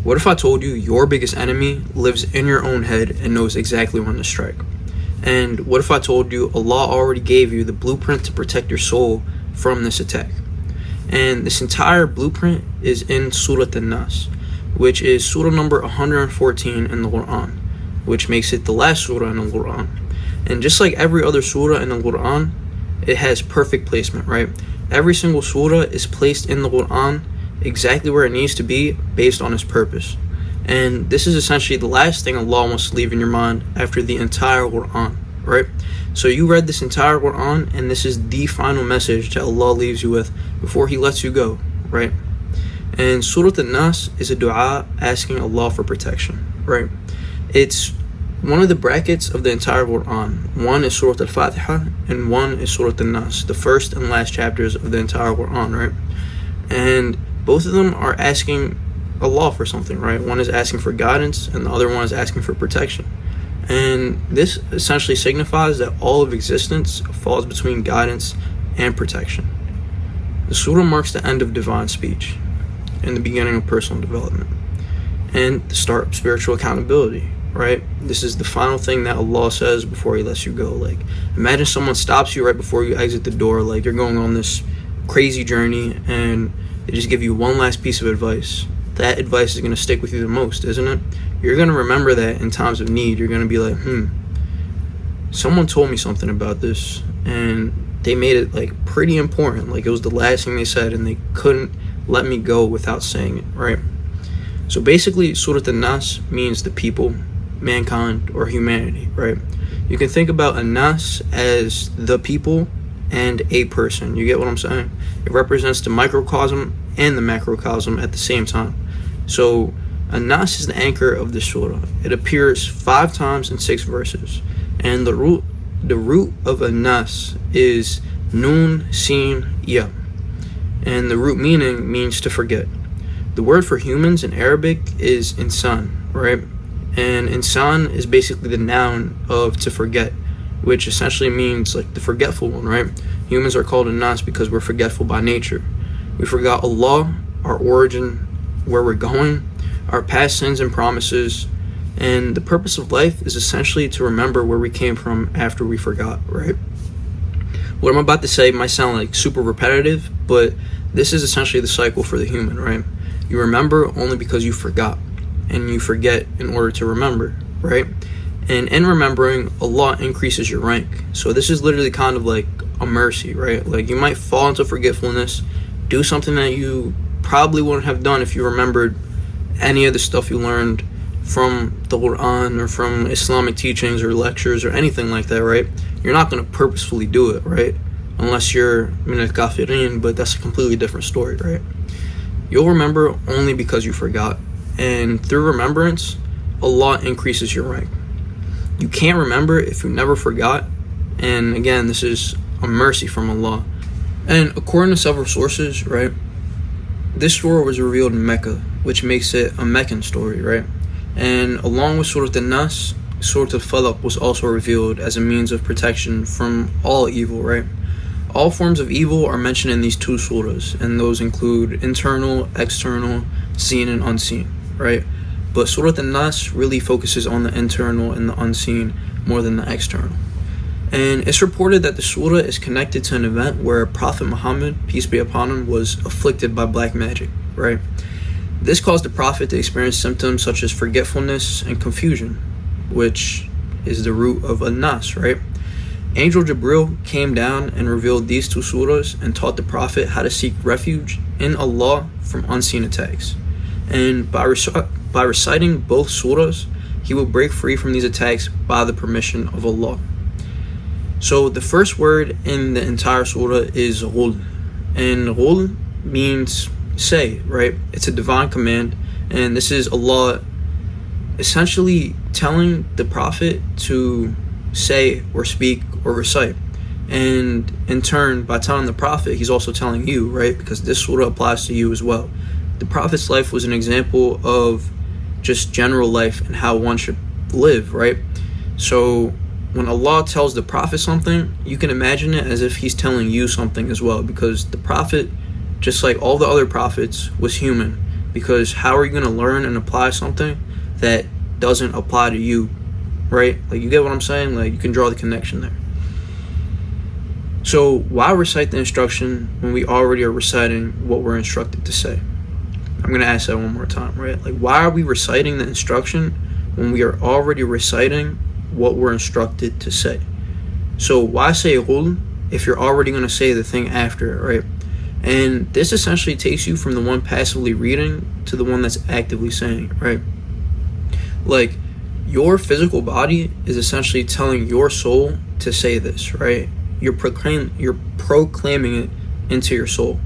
What if I told you your biggest enemy lives in your own head and knows exactly when to strike? And what if I told you Allah already gave you the blueprint to protect your soul from this attack? And this entire blueprint is in Surah An-Naas, which is surah number 114 in the Quran, which makes it the last surah in the Quran. And just like every other surah in the Quran, it has perfect placement, right? Every single surah is placed in the Quran exactly where it needs to be based on its purpose. And this is essentially the last thing Allah wants to leave in your mind after the entire Quran, right? So you read this entire Quran, and this is the final message that Allah leaves you with before He lets you go, right? And Surah An-Naas is a dua asking Allah for protection, right? It's one of the brackets of the entire Quran. One is Surah Al-Fatiha, and one is Surah An-Naas, the first and last chapters of the entire Quran, right? And both of them are asking Allah for something, right? One is asking for guidance, and the other one is asking for protection. And this essentially signifies that all of existence falls between guidance and protection. The surah marks the end of divine speech and the beginning of personal development and the start of spiritual accountability, right? This is the final thing that Allah says before He lets you go. Like, imagine someone stops you right before you exit the door, like you're going on this crazy journey, and they just give you one last piece of advice. That advice is going to stick with you the most, isn't it? You're going to remember that in times of need. You're going to be like, someone told me something about this, and they made it like pretty important. Like, it was the last thing they said, and they couldn't let me go without saying it, right? So basically, Surah An-Naas means the people, mankind, or humanity, right? You can think about An-Naas as the people and a person. You get what I'm saying? It represents the microcosm and the macrocosm at the same time. So An-Naas is the anchor of the surah. It appears 5 times in 6 verses, and the root of An-Naas is Nun Sin Ya, and the root meaning means to forget. The word for humans in Arabic is insan, right? And insan is basically the noun of to forget, which essentially means like the forgetful one, right? Humans are called An-Naas because we're forgetful by nature. We forgot Allah, our origin, where we're going, our past sins and promises, and the purpose of life is essentially to remember where we came from after we forgot, right? What I'm about to say might sound like super repetitive, but this is essentially the cycle for the human, right? You remember only because you forgot, and you forget in order to remember, right? And in remembering, Allah increases your rank. So this is literally kind of like a mercy, right? Like, you might fall into forgetfulness, do something that you probably wouldn't have done if you remembered any of the stuff you learned from the Quran or from Islamic teachings or lectures or anything like that, right? You're not going to purposefully do it, right? Unless you're min al-kafirin, but that's a completely different story, right? You'll remember only because you forgot. And through remembrance, Allah increases your rank. You can't remember if you never forgot. And again, this is a mercy from Allah. And according to several sources, right, this surah was revealed in Mecca, which makes it a Meccan story, right? And along with Surah An-Naas, Surah Al-Falaq was also revealed as a means of protection from all evil, right? All forms of evil are mentioned in these 2 surahs, and those include internal, external, seen and unseen, right? But Surah An-Naas really focuses on the internal and the unseen more than the external. And it's reported that the surah is connected to an event where Prophet Muhammad, peace be upon him, was afflicted by black magic, right? This caused the Prophet to experience symptoms such as forgetfulness and confusion, which is the root of An-Naas, right? Angel Jibril came down and revealed these 2 surahs and taught the Prophet how to seek refuge in Allah from unseen attacks. And by reciting both surahs, he will break free from these attacks by the permission of Allah. So the first word in the entire surah is Ghul, and Ghul means say, right? It's a divine command, and this is Allah essentially telling the Prophet to say or speak or recite. And in turn, by telling the Prophet, he's also telling you, right? Because this surah applies to you as well. The Prophet's life was an example of just general life and how one should live, right? So when Allah tells the Prophet something, you can imagine it as if he's telling you something as well, because the Prophet, just like all the other prophets, was human, Because how are you going to learn and apply something that doesn't apply to you, right? Like, you get what I'm saying? Like, you can draw the connection there. So why recite the instruction when we already are reciting what we're instructed to say? I'm going to ask that one more time, right? Like, why are we reciting the instruction when we are already reciting what we're instructed to say? So why say qul if you're already going to say the thing after it, right? And this essentially takes you from the one passively reading to the one that's actively saying it, right? Like, your physical body is essentially telling your soul to say this, right? You're proclaiming it into your soul.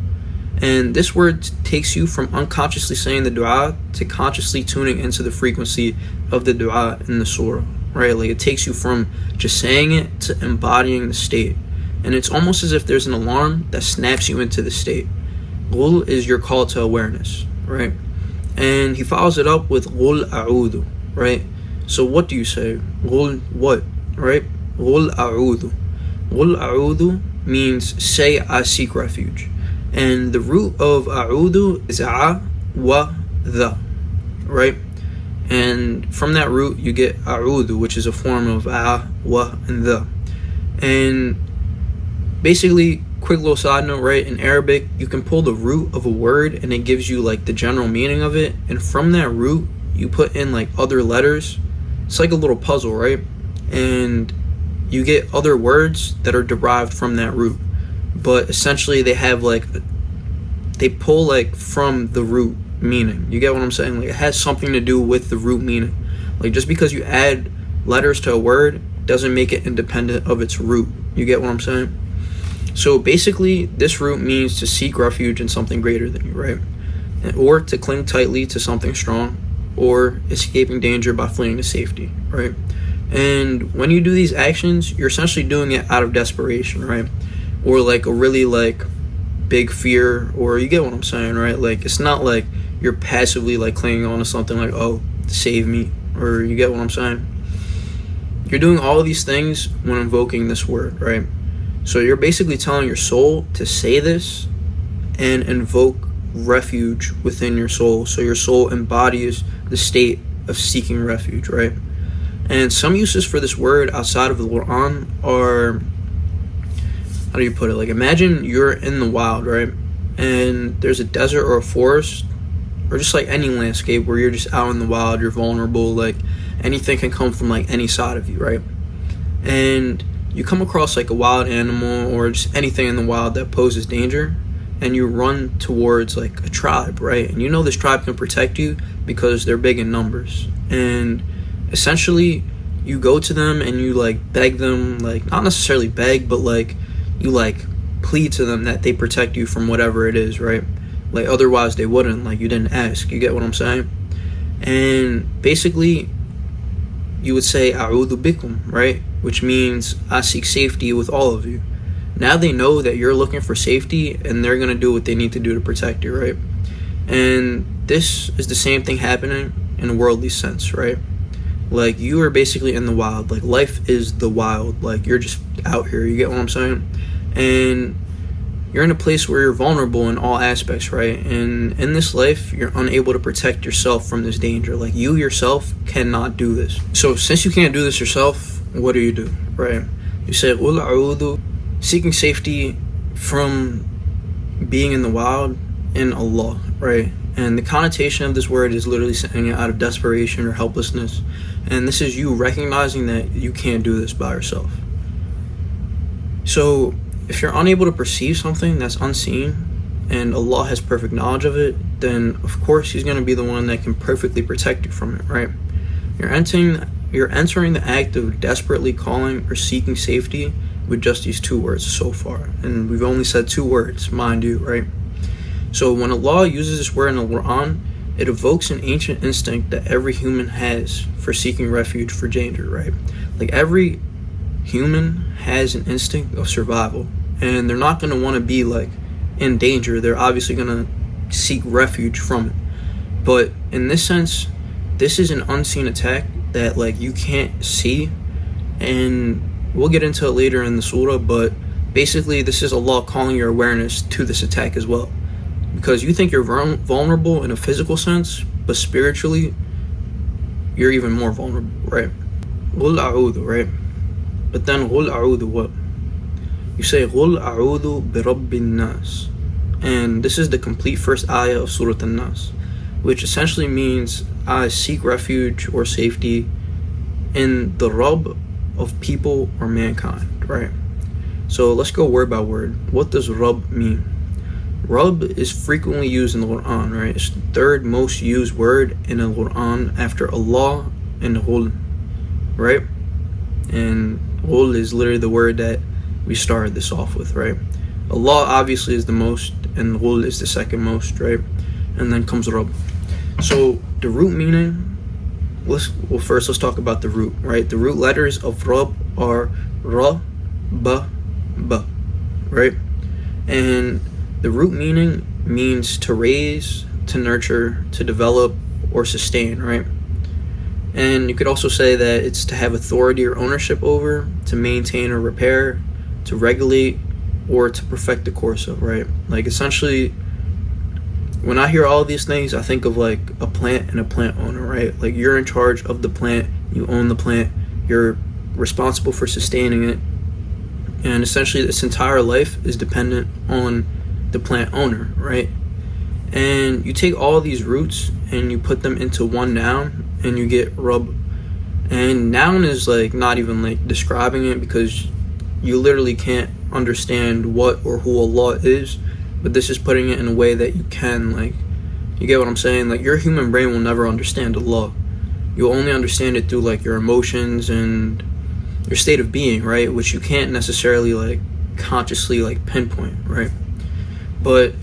And this word takes you from unconsciously saying the dua to consciously tuning into the frequency of the dua in the surah, right? Like, it takes you from just saying it to embodying the state. And it's almost as if there's an alarm that snaps you into the state. Qul is your call to awareness, right? And he follows it up with Qul a'udhu, right? So what do you say? Qul what, right? Qul a'udhu. Qul a'udhu means say I seek refuge. And the root of a'udhu is a wa the, right? And from that root you get a'udhu, which is a form of a, wa, and the. And basically, quick little side note, right? In Arabic, you can pull the root of a word and it gives you like the general meaning of it. And from that root, you put in like other letters. It's like a little puzzle, right? And you get other words that are derived from that root. But essentially, they have like, they pull like from the root meaning. You get what I'm saying? Like, it has something to do with the root meaning. Like, just because you add letters to a word doesn't make it independent of its root. You get what I'm saying? So basically, this root means to seek refuge in something greater than you, right? Or to cling tightly to something strong, or escaping danger by fleeing to safety, right? And when you do these actions, you're essentially doing it out of desperation, right? Or like a really like big fear, or you get what I'm saying, right? Like, it's not like you're passively like clinging on to something like, oh, save me, or you get what I'm saying? You're doing all of these things when invoking this word, right? So you're basically telling your soul to say this and invoke refuge within your soul. So your soul embodies the state of seeking refuge, right? And some uses for this word outside of the Quran are, how do you put it? Like, imagine you're in the wild, right? And there's a desert or a forest, or just like any landscape where you're just out in the wild, you're vulnerable, like anything can come from like any side of you, right? And you come across like a wild animal or just anything in the wild that poses danger, and you run towards like a tribe, right? And you know this tribe can protect you because they're big in numbers. And essentially, you go to them and you like beg them, like not necessarily beg, but like you like plead to them that they protect you from whatever it is, right? Like, otherwise they wouldn't, like, you didn't ask. You get what I'm saying? And basically, you would say a'udhu bikum, right? Which means I seek safety with all of you. Now they know that you're looking for safety, and they're going to do what they need to do to protect you, right? And this is the same thing happening in a worldly sense, right? Like, you are basically in the wild. Like, life is the wild. Like, you're just out here. You get what I'm saying? And you're in a place where you're vulnerable in all aspects, right? And in this life, you're unable to protect yourself from this danger. Like, you yourself cannot do this. So since you can't do this yourself, what do, right? You say, Ul a'udhu, seeking safety from being in the wild in Allah, right? And the connotation of this word is literally saying it out of desperation or helplessness. And this is you recognizing that you can't do this by yourself. So if you're unable to perceive something that's unseen and Allah has perfect knowledge of it, then of course He's going to be the one that can perfectly protect you from it, right? You're entering the act of desperately calling or seeking safety with just these two words so far. And we've only said two words, mind you, right? So when Allah uses this word in the Quran, it evokes an ancient instinct that every human has for seeking refuge for danger, right? Like, every human has an instinct of survival, and they're not going to want to be like in danger. They're obviously going to seek refuge from it. But in this sense, this is an unseen attack that like you can't see, and we'll get into it later in the surah, but basically this is Allah calling your awareness to this attack as well. because you think you're vulnerable in a physical sense, but spiritually you're even more vulnerable, right? Qul a'udhu, right? But then Qul a'udhu what? You say Qul a'udhu bi rabbin nas, and this is the complete first ayah of Surah An-Naas, which essentially means I seek refuge or safety in the Rabb of people or mankind, right? So let's go word by word. What does Rabb mean? Rabb is frequently used in the Quran, right? It's the third most used word in the Quran after Allah and Qul, right? And Qul is literally the word that we started this off with, right? Allah obviously is the most, and Qul is the second most, right? And then comes Rabb. So the root meaning, first let's talk about the root, right? The root letters of Rabb are Ra, Ba, Ba, right? And the root meaning means to raise, to nurture, to develop, or sustain, right? And you could also say that it's to have authority or ownership over, to maintain or repair, to regulate, or to perfect the course of, right? Like essentially, when I hear all of these things, I think of like a plant and a plant owner, right? Like you're in charge of the plant, you own the plant, you're responsible for sustaining it, and essentially this entire life is dependent on the plant owner, right? And you take all these roots and you put them into one noun and you get Rabb. And noun is like not even like describing it, because you literally can't understand what or who Allah is, but this is putting it in a way that you can, like, you get what I'm saying? Like your human brain will never understand Allah. You'll only understand it through like your emotions and your state of being, right? Which you can't necessarily like consciously like pinpoint, right? But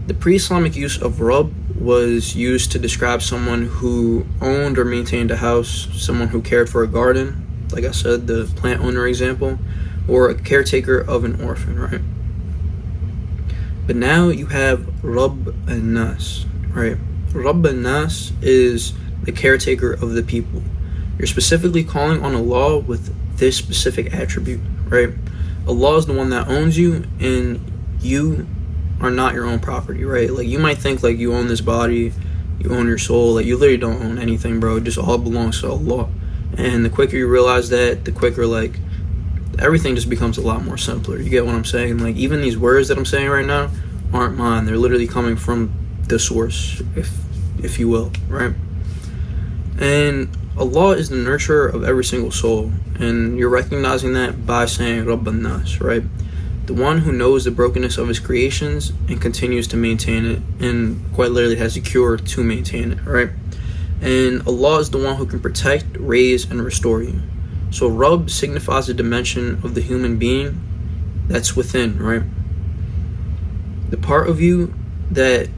the pre-Islamic use of Rabb was used to describe someone who owned or maintained a house, someone who cared for a garden, like I said, the plant owner example, or a caretaker of an orphan, right? But now you have Rabb An-Naas, right? Rabb An-Naas is the caretaker of the people. You're specifically calling on Allah with this specific attribute, right? Allah is the one that owns you, and you are not your own property, right? Like you might think like you own this body, you own your soul, like you literally don't own anything, bro. It just all belongs to Allah. And the quicker you realize that, the quicker like everything just becomes a lot more simpler. You get what I'm saying? Like even these words that I'm saying right now aren't mine. They're literally coming from the source, if you will, right? And Allah is the nurturer of every single soul, and you're recognizing that by saying Rabb An-Naas, right? The one who knows the brokenness of his creations and continues to maintain it, and quite literally has a cure to maintain it, right? And Allah is the one who can protect, raise, and restore you. So Rabb signifies a dimension of the human being that's within, right? The part of you that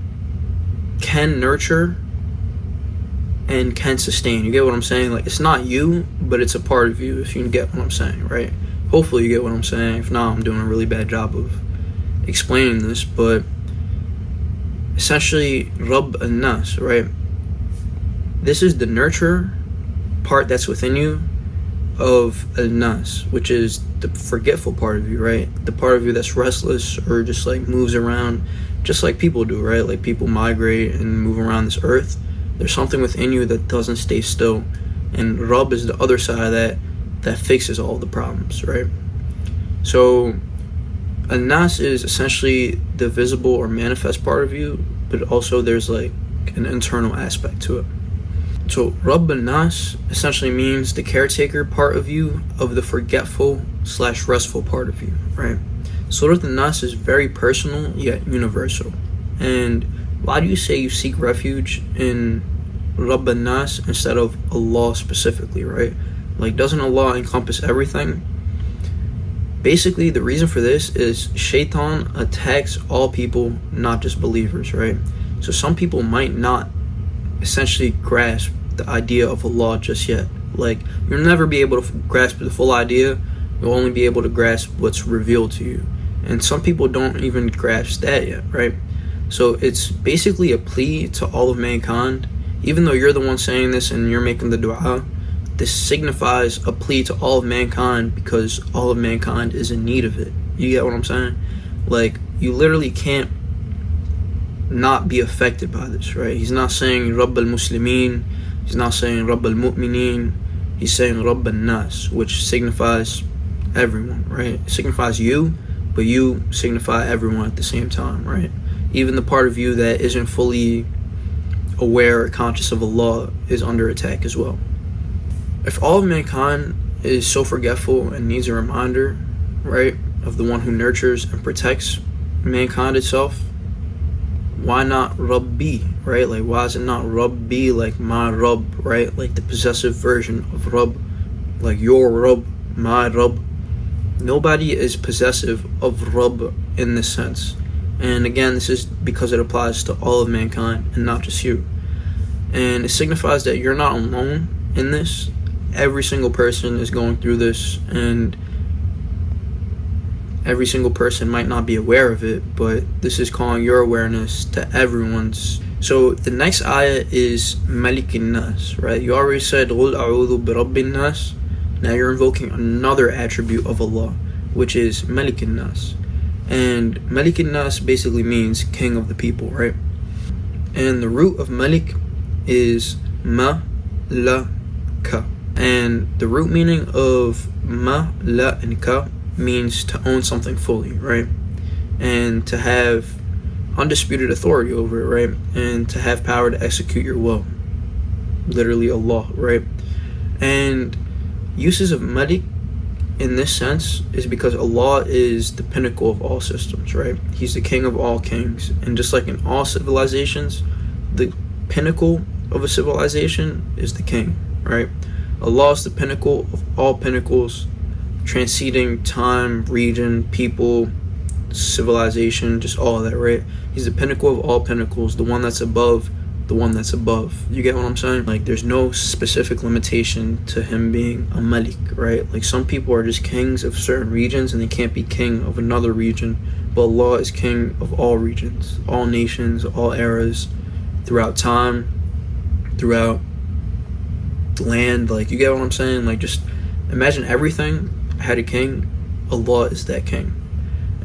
can nurture and can sustain. You get what I'm saying? Like it's not you, but it's a part of you, if you get what I'm saying, right? Hopefully you get what I'm saying. If not, I'm doing a really bad job of explaining this. But essentially, Rabb An-Naas, right? This is the nurture part that's within you of An-Naas, which is the forgetful part of you, right? The part of you that's restless or just like moves around, just like people do, right? Like people migrate and move around this earth. There's something within you that doesn't stay still. And Rabb is the other side of that fixes all the problems, right? So An-Naas is essentially the visible or manifest part of you, but also there's like an internal aspect to it. So Rabb An-Naas essentially means the caretaker part of you of the forgetful / restful part of you, right? Surah An-Naas is very personal yet universal. And why do you say you seek refuge in Rabb An-Naas instead of Allah specifically, right? Like, doesn't Allah encompass everything? Basically, the reason for this is Shaitan attacks all people, not just believers, right? So some people might not essentially grasp the idea of Allah just yet. Like, you'll never be able to grasp the full idea. You'll only be able to grasp what's revealed to you. And some people don't even grasp that yet, right? So it's basically a plea to all of mankind. Even though you're the one saying this and you're making the dua, this signifies a plea to all of mankind, because all of mankind is in need of it. You get what I'm saying? Like, you literally can't not be affected by this, right? He's not saying Rabb al-Muslimin, he's not saying Rabb al-Mu'mineen, he's saying Rabb al-Nas, which signifies everyone, right? It signifies you, but you signify everyone at the same time, right? Even the part of you that isn't fully aware or conscious of Allah is under attack as well. If all of mankind is so forgetful and needs a reminder, right, of the one who nurtures and protects mankind itself, why not Rabbi, right? Like, why is it not Rabbi, like my Rabb, right? Like the possessive version of Rabb, like your Rabb, my Rabb. Nobody is possessive of Rabb in this sense. And again, this is because it applies to all of mankind and not just you. And it signifies that you're not alone in this. Every single person is going through this, and every single person might not be aware of it, but this is calling your awareness to everyone's. So the next ayah is Malik Nas, right? You already said Qul a'udhu bi Rabbin Nas. Now you're invoking another attribute of Allah, which is Malik Nas. And Malik Nas basically means king of the people, right? And the root of Malik is Ma La Ka. And the root meaning of Ma La and Ka means to own something fully, right? And to have undisputed authority over it, right? And to have power to execute your will. Literally Allah, right? And uses of Malik in this sense is because Allah is the pinnacle of all systems, right? He's the king of all kings. And just like in all civilizations, the pinnacle of a civilization is the king, right? Allah is the pinnacle of all pinnacles, transcending time, region, people, civilization, just all of that, right? He's the pinnacle of all pinnacles, the one that's above the one that's above. You get what I'm saying? Like, there's no specific limitation to him being a Malik, right? Like, some people are just kings of certain regions and they can't be king of another region, but Allah is king of all regions, all nations, all eras, throughout time, throughout the land. Like, you get what I'm saying? Like, just imagine everything had a king. Allah is that king.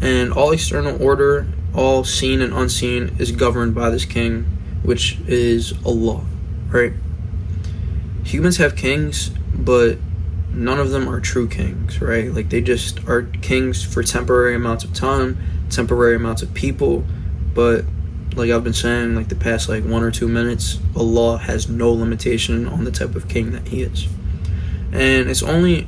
And all external order, all seen and unseen, is governed by this king, which is Allah, right? Humans have kings, but none of them are true kings, right? Like, they just are kings for temporary amounts of time, temporary amounts of people. But like I've been saying, like the past 1 or 2 minutes, Allah has no limitation on the type of king that he is. And it's only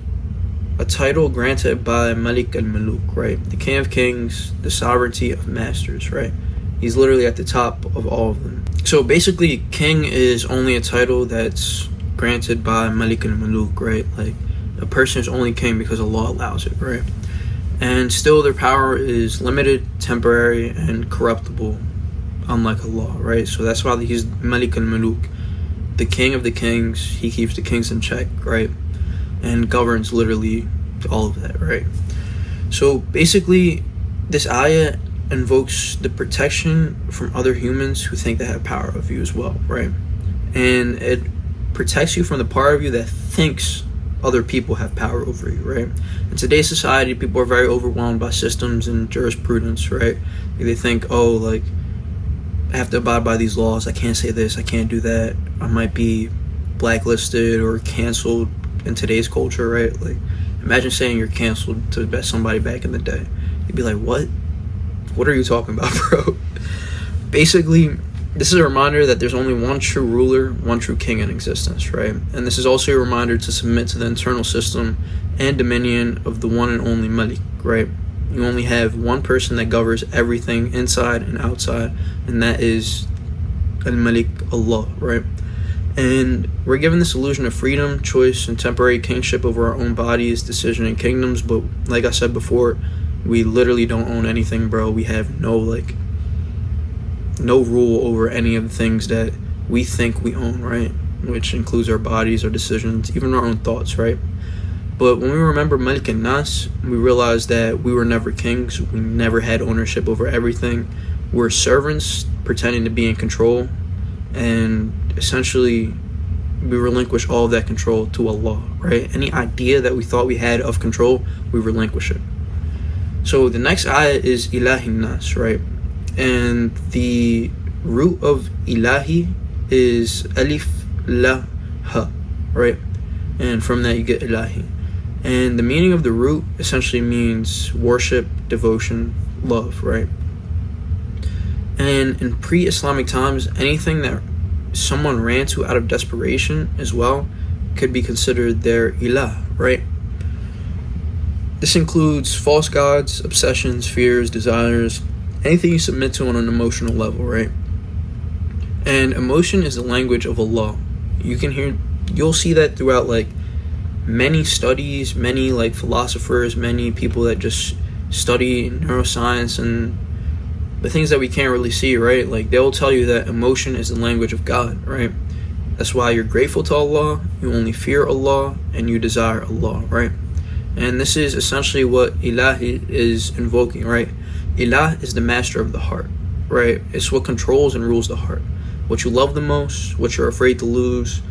a title granted by Malik al-Muluk, right? The king of kings, the sovereignty of masters, right? He's literally at the top of all of them. So basically, king is only a title that's granted by Malik al-Muluk, right? Like, a person is only king because Allah allows it, right? And still their power is limited, temporary, and corruptible, unlike Allah, right? So that's why he's Malik al-Muluk, the king of the kings. He keeps the kings in check, right? And governs literally all of that, right? So basically, this ayah invokes the protection from other humans who think they have power of you as well, right? And it protects you from the part of you that thinks other people have power over you, right? In today's society, people are very overwhelmed by systems and jurisprudence, right? They think, oh, like, I have to abide by these laws, I can't say this, I can't do that, I might be blacklisted or canceled in today's culture, right? Like, imagine saying you're canceled to somebody back in the day. You'd be like, what are you talking about, bro? Basically, this is a reminder that there's only one true ruler, one true king in existence, right? And this is also a reminder to submit to the internal system and dominion of the one and only Malik, right? You only have one person that governs everything inside and outside, and that is al-Malik, Allah, right? And we're given this illusion of freedom, choice, and temporary kingship over our own bodies, decision, and kingdoms. But like I said before, we literally don't own anything, bro. We have no rule over any of the things that we think we own, right? Which includes our bodies, our decisions, even our own thoughts, right? But when we remember Malik Nas, we realize that we were never kings. We never had ownership over everything. We're servants pretending to be in control. And essentially, we relinquish all of that control to Allah, right? Any idea that we thought we had of control, we relinquish it. So the next ayah is Ilahin Nas, right? And the root of ilahi is alif la ha, right? And from that you get ilahi. And the meaning of the root essentially means worship, devotion, love, right? And in pre-Islamic times, anything that someone ran to out of desperation as well could be considered their ilah, right? This includes false gods, obsessions, fears, desires, anything you submit to on an emotional level, right? And emotion is the language of Allah. You'll see that throughout like many studies, many like philosophers, many people that just study neuroscience and the things that we can't really see, right? Like they'll tell you that emotion is the language of God, right? That's why you're grateful to Allah, you only fear Allah, and you desire Allah, right? And this is essentially what ilah is invoking, right? Ilah is the master of the heart, right? It's what controls and rules the heart. What you love the most, what you're afraid to lose,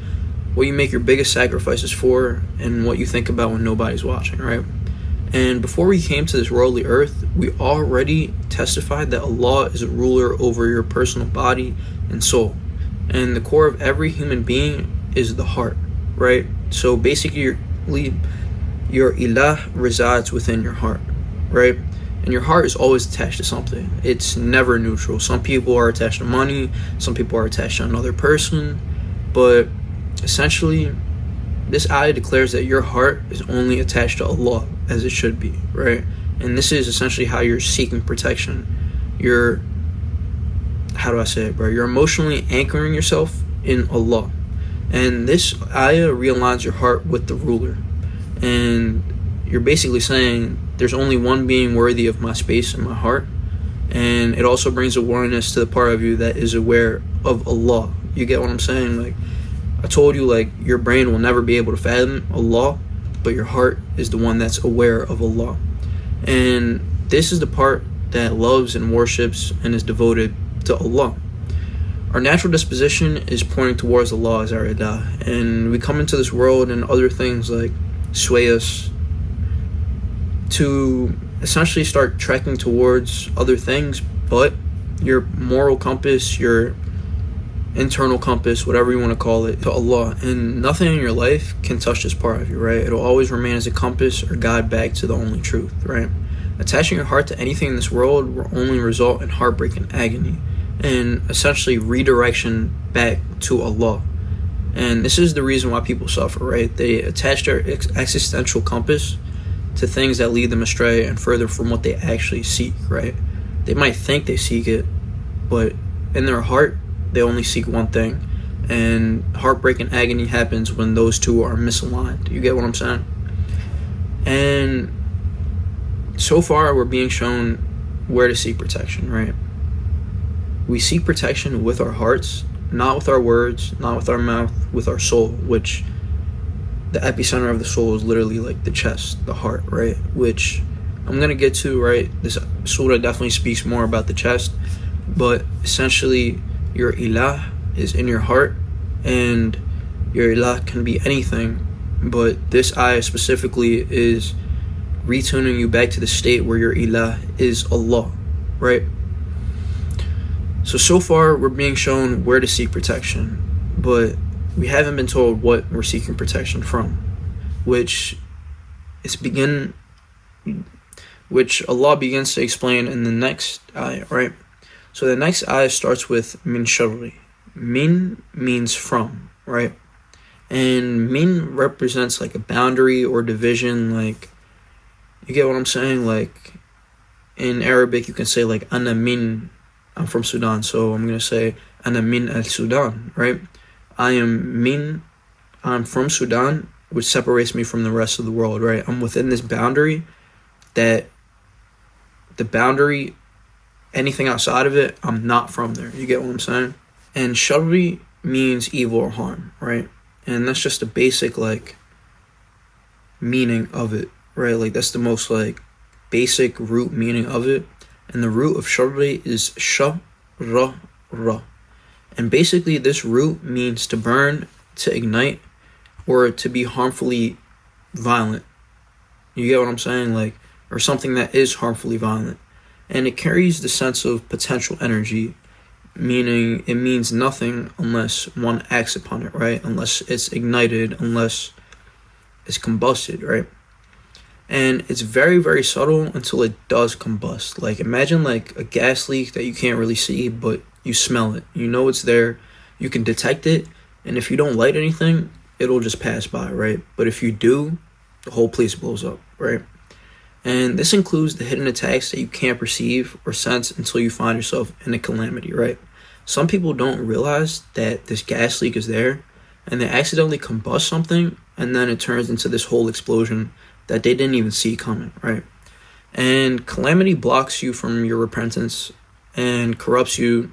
what you make your biggest sacrifices for, and what you think about when nobody's watching, right? And before we came to this worldly earth, we already testified that Allah is a ruler over your personal body and soul. And the core of every human being is the heart, right? So basically, your ilah resides within your heart, right? And your heart is always attached to something. It's never neutral. Some people are attached to money, some people are attached to another person, but essentially, this ayah declares that your heart is only attached to Allah, as it should be, right? And this is essentially how you're seeking protection. You're emotionally anchoring yourself in Allah. And this ayah realigns your heart with the ruler. And you're basically saying, there's only one being worthy of my space in my heart. And it also brings awareness to the part of you that is aware of Allah. You get what I'm saying? Like, I told you, like, your brain will never be able to fathom Allah, but your heart is the one that's aware of Allah. And this is the part that loves and worships and is devoted to Allah. Our natural disposition is pointing towards Allah as our ilah, and we come into this world and other things like sway us to essentially start trekking towards other things, but your moral compass, your internal compass, whatever you want to call it, to Allah. And nothing in your life can touch this part of you, right? It'll always remain as a compass or guide back to the only truth, right? Attaching your heart to anything in this world will only result in heartbreak and agony, and essentially redirection back to Allah. And this is the reason why people suffer, right? They attach their existential compass to things that lead them astray and further from what they actually seek, right? They might think they seek it, but in their heart, they only seek one thing. And heartbreak and agony happens when those two are misaligned. You get what I'm saying? And so far, we're being shown where to seek protection, right? We seek protection with our hearts, not with our words, not with our mouth, with our soul, which the epicenter of the soul is literally like the chest, the heart, right? Which I'm going to get to, right? This surah definitely speaks more about the chest, but essentially your ilah is in your heart, and your ilah can be anything, but this ayah specifically is retuning you back to the state where your ilah is Allah, right? So far we're being shown where to seek protection, but we haven't been told what we're seeking protection from, which Allah begins to explain in the next ayah, right? So the next ayah starts with min sharri. Min means from, right? And min represents like a boundary or division, like, you get what I'm saying? Like, in Arabic you can say like ana min, I'm from Sudan, so I'm going to say ana min al-Sudan, right? I'm from Sudan, which separates me from the rest of the world, right? I'm within this boundary that the boundary, anything outside of it, I'm not from there. You get what I'm saying? And sharri means evil or harm, right? And that's just the basic, like, meaning of it, right? Like, that's the most, like, basic root meaning of it. And the root of sharri is sha-ra-ra. And basically, this root means to burn, to ignite, or to be harmfully violent. You get what I'm saying? Like, or something that is harmfully violent. And it carries the sense of potential energy, meaning it means nothing unless one acts upon it, right? Unless it's ignited, unless it's combusted, right? And it's very, very subtle until it does combust. Like, imagine like a gas leak that you can't really see, but you smell it. You know it's there. You can detect it. And if you don't light anything, it'll just pass by, right? But if you do, the whole place blows up, right? And this includes the hidden attacks that you can't perceive or sense until you find yourself in a calamity, right? Some people don't realize that this gas leak is there, and they accidentally combust something, and then it turns into this whole explosion that they didn't even see coming, right? And calamity blocks you from your repentance and corrupts you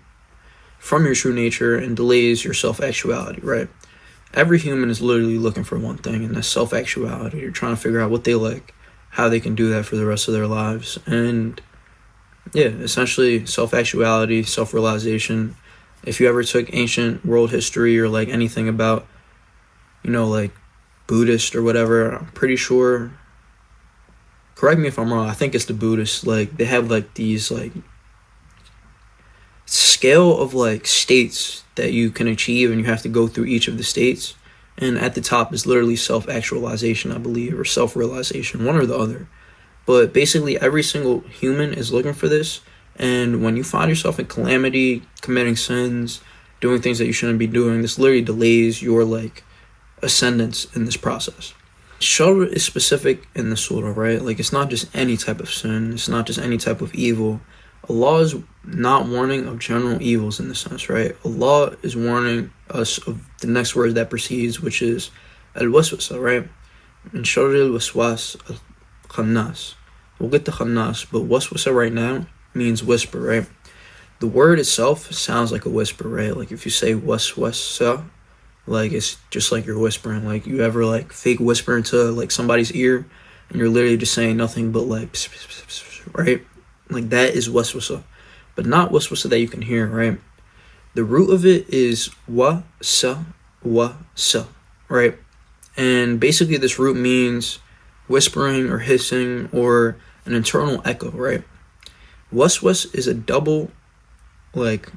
from your true nature and delays your self-actuality, right? Every human is literally looking for one thing, and that's self-actuality. You're trying to figure out what they like, how they can do that for the rest of their lives. And yeah, essentially self-actuality, self-realization. If you ever took ancient world history or like anything about, like Buddhist or whatever, I'm pretty sure, correct me if I'm wrong, I think it's the Buddhists, like they have like these like scale of like states that you can achieve, and you have to go through each of the states, and at the top is literally self-actualization, I believe, or self-realization, one or the other. But basically every single human is looking for this, and when you find yourself in calamity, committing sins, doing things that you shouldn't be doing, this literally delays your like ascendance in this process. Surah is specific in the surah, right? Like, it's not just any type of sin, it's not just any type of evil. Allah is not warning of general evils in the sense, right? Allah is warning us of the next word that precedes, which is al-waswas, right? In Surah al-Waswas, al-Khannas. We'll get to Khannas, but waswasa right now means whisper, right? The word itself sounds like a whisper, right? Like if you say waswasa, like it's just like you're whispering. Like you ever like fake whisper into like somebody's ear and you're literally just saying nothing but like pss, pss, pss, pss, right? Like that is waswasa, but not waswasa that you can hear, right? The root of it is wa-sa, right? And basically this root means whispering or hissing or an internal echo, right? Waswas is a double like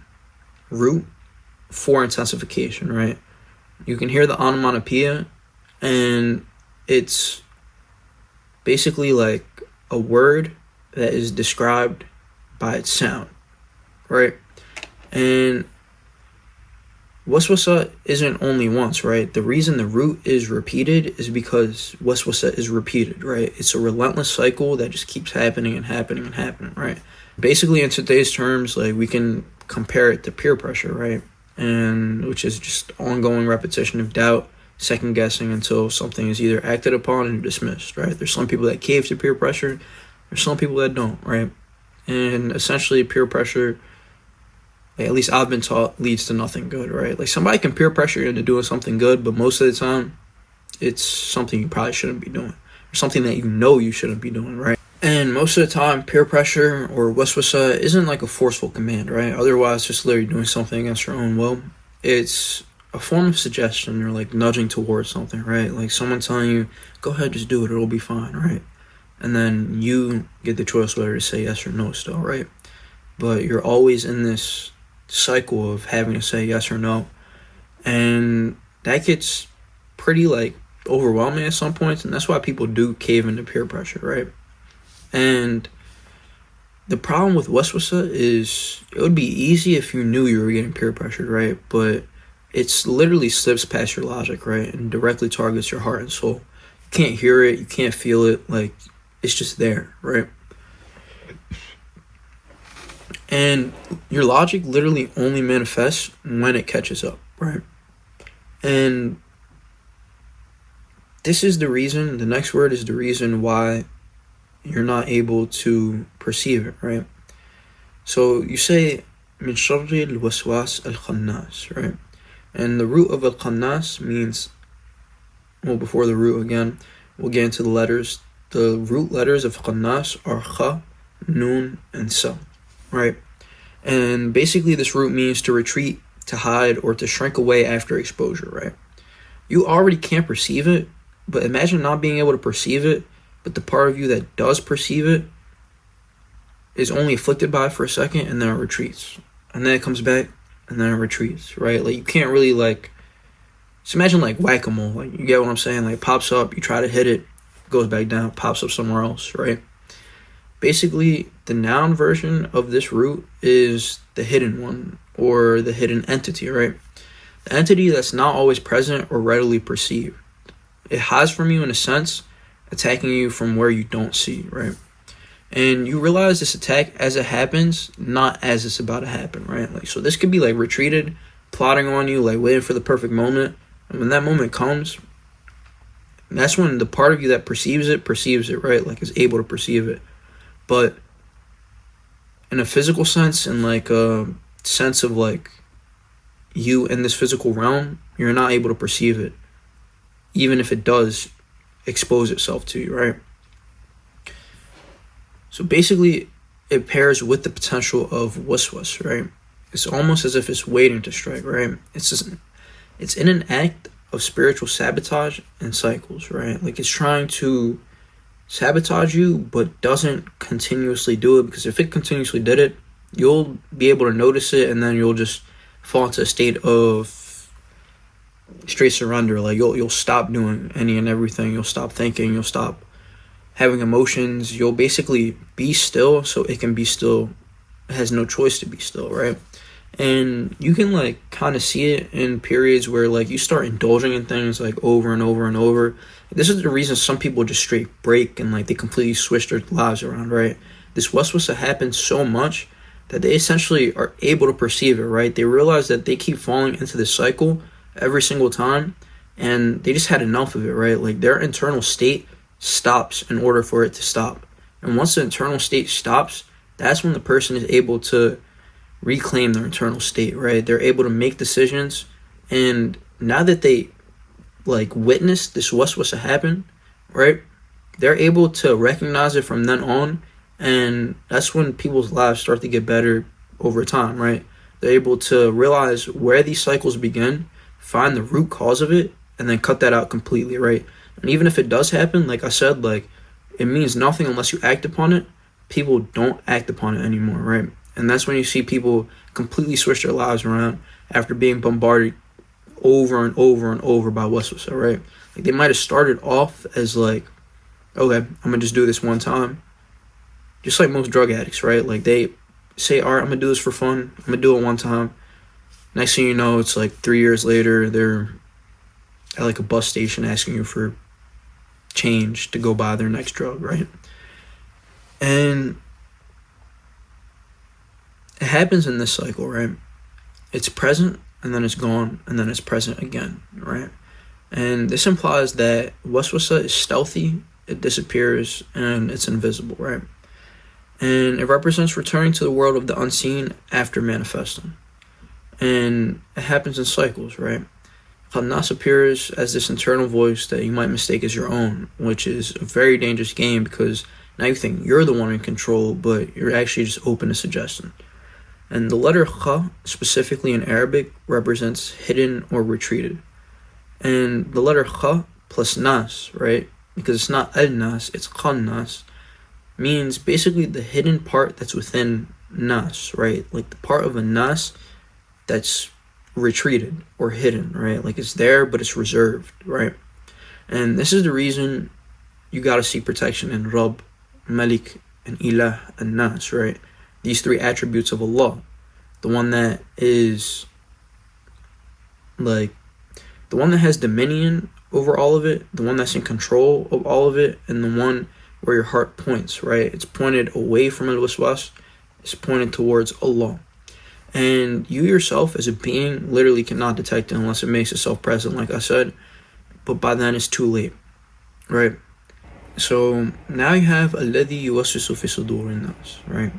root for intensification, right? You can hear the onomatopoeia, and it's basically like a word that is described by its sound, right? And waswasa isn't only once, right? The reason the root is repeated is because waswasa is repeated, right? It's a relentless cycle that just keeps happening and happening and happening, right? Basically, in today's terms, like we can compare it to peer pressure, right? And which is just ongoing repetition of doubt, second guessing until something is either acted upon and dismissed, right? There's some people that cave to peer pressure, there's some people that don't, right? And essentially peer pressure, like, at least I've been taught, leads to nothing good, right? Like somebody can peer pressure you into doing something good, but most of the time it's something you probably shouldn't be doing, or something that you shouldn't be doing, right? And most of the time, peer pressure or waswasa isn't like a forceful command, right? Otherwise, just literally doing something against your own will. It's a form of suggestion or like nudging towards something, right? Like someone telling you, go ahead, just do it, it'll be fine, right? And then you get the choice whether to say yes or no still, right? But you're always in this cycle of having to say yes or no. And that gets pretty like overwhelming at some points, and that's why people do cave into peer pressure, right? And the problem with waswasa is it would be easy if you knew you were getting peer pressured, right? But it's literally slips past your logic, right? And directly targets your heart and soul. You can't hear it, you can't feel it, like it's just there, right? And your logic literally only manifests when it catches up, right? And this is the reason, the next word is the reason why you're not able to perceive it, right? So you say min sharri al-waswas al-khannas, right? And the root of al-khannas means, well, before the root again, we'll get into the letters. The root letters of khannas are kha, nun, and sa, right? And basically this root means to retreat, to hide, or to shrink away after exposure, right? You already can't perceive it, but imagine not being able to perceive it, but the part of you that does perceive it is only afflicted by it for a second, and then it retreats. And then it comes back, and then it retreats, right? Like, you can't really, like, just imagine, like, whack-a-mole. Like, you get what I'm saying? Like, it pops up, you try to hit it, goes back down, pops up somewhere else, right? Basically, the noun version of this root is the hidden one, or the hidden entity, right? The entity that's not always present or readily perceived. It hides from you in a sense, attacking you from where you don't see, right? And you realize this attack as it happens, not as it's about to happen, right? Like, so this could be like retreated, plotting on you, like waiting for the perfect moment. And when that moment comes, that's when the part of you that perceives it, right? Like, is able to perceive it. But in a physical sense, in like a sense of like you in this physical realm, you're not able to perceive it, even if it does expose itself to you, right? So basically, it pairs with the potential of waswas, right? It's almost as if it's waiting to strike, right? It's in an act of spiritual sabotage and cycles, right? Like, it's trying to sabotage you, but doesn't continuously do it, because if it continuously did it, you'll be able to notice it, and then you'll just fall into a state of straight surrender. Like, you'll stop doing any and everything. You'll stop thinking. You'll stop having emotions. You'll basically be still, so it can be still. It has no choice to be still, right? And you can like kind of see it in periods where like you start indulging in things like over and over and over. This is the reason some people just straight break and like they completely switch their lives around, right? This waswasa happens so much that they essentially are able to perceive it, right? They realize that they keep falling into this cycle every single time, and they just had enough of it, right? Like, their internal state stops in order for it to stop. And once the internal state stops, that's when the person is able to reclaim their internal state, right? They're able to make decisions, and now that they like witness this waswasa happen, right, they're able to recognize it from then on, and that's when people's lives start to get better over time, right? They're able to realize where these cycles begin, find the root cause of it, and then cut that out completely, right? And even if it does happen, like I said, like, it means nothing unless you act upon it. People don't act upon it anymore, right? And that's when you see people completely switch their lives around after being bombarded over and over and over by waswasa, right? Like, they might have started off as like, okay, I'm gonna just do this one time. Just like most drug addicts, right? Like, they say, all right, I'm gonna do this for fun. I'm gonna do it one time. Next thing you know, it's like 3 years later, they're at like a bus station asking you for change to go buy their next drug, right? And it happens in this cycle, right? It's present, and then it's gone, and then it's present again, right? And this implies that waswasa is stealthy, it disappears, and it's invisible, right? And it represents returning to the world of the unseen after manifesting. And it happens in cycles, right? An-Naas appears as this internal voice that you might mistake as your own, which is a very dangerous game, because now you think you're the one in control, but you're actually just open to suggestion. And the letter kha, specifically in Arabic, represents hidden or retreated. And the letter kha plus nas, right? Because it's not al-nas, it's khan-nas, means basically the hidden part that's within nas, right? Like the part of a nas that's retreated or hidden, right? Like, it's there, but it's reserved, right? And this is the reason you gotta seek protection in Rabb, Malik, and Ilah, and Nas, right? These three attributes of Allah. The one that is like, the one that has dominion over all of it, the one that's in control of all of it, and the one where your heart points, right? It's pointed away from al-waswas, it's pointed towards Allah. And you yourself as a being literally cannot detect it unless it makes itself present, like I said. But by then it's too late, right? So now you have alladhi yuwaswisu fi sudurin nas, right?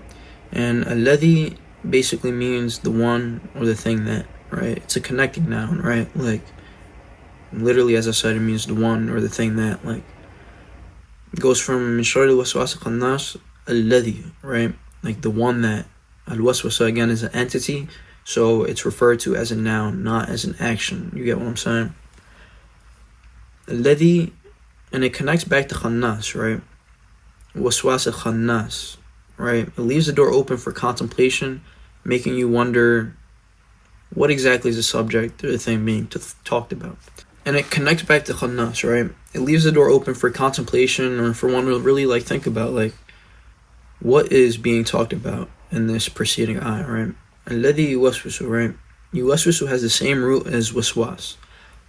And alladhi basically means the one or the thing that, right? It's a connecting noun, right? Like, literally, as I said, it means the one or the thing that, like, it goes from min sharri al-waswas al-khannas alladhi, right? Like, the one that, al-waswasa again is an entity, so it's referred to as a noun, not as an action. You get what I'm saying? Alladhi, and it connects back to khannas, right? Waswas al-khannas, right? It leaves the door open for contemplation, making you wonder what exactly is the subject or the thing being talked about. And it connects back to An-Naas, right? It leaves the door open for contemplation, or for one to really like think about like what is being talked about in this preceding ayah, right? Alladhi yuwaswisu, right? Yuwaswisu has the same root as waswas.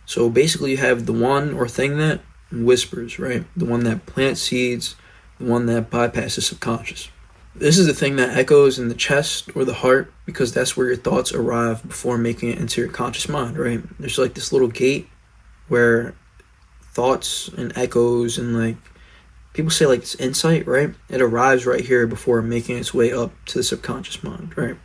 So basically you have the one or thing that whispers, right? The one that plants seeds, the one that bypasses subconscious. This is the thing that echoes in the chest or the heart, because that's where your thoughts arrive before making it into your conscious mind, right? There's like this little gate where thoughts and echoes and like people say like it's insight, right? It arrives right here before making its way up to the subconscious mind, right?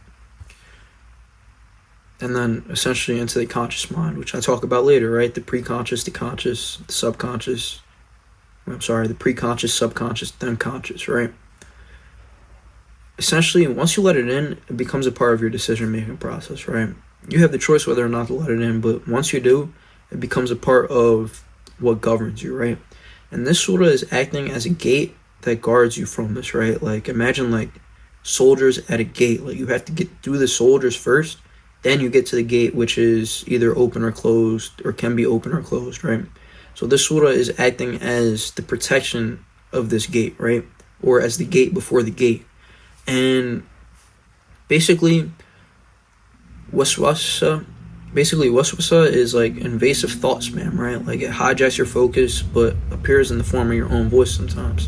And then essentially into the conscious mind, which I talk about later, right? The preconscious, the conscious, the subconscious. The preconscious, subconscious, then conscious, right? Essentially, once you let it in, it becomes a part of your decision-making process, right? You have the choice whether or not to let it in, but once you do, it becomes a part of what governs you, right? And this surah is acting as a gate that guards you from this, right? Like, imagine like soldiers at a gate. Like, you have to get through the soldiers first, then you get to the gate, which is either open or closed, or can be open or closed, right? So this surah is acting as the protection of this gate, right? Or as the gate before the gate. And basically, waswasa is like invasive thought spam, right? Like it hijacks your focus, but appears in the form of your own voice sometimes.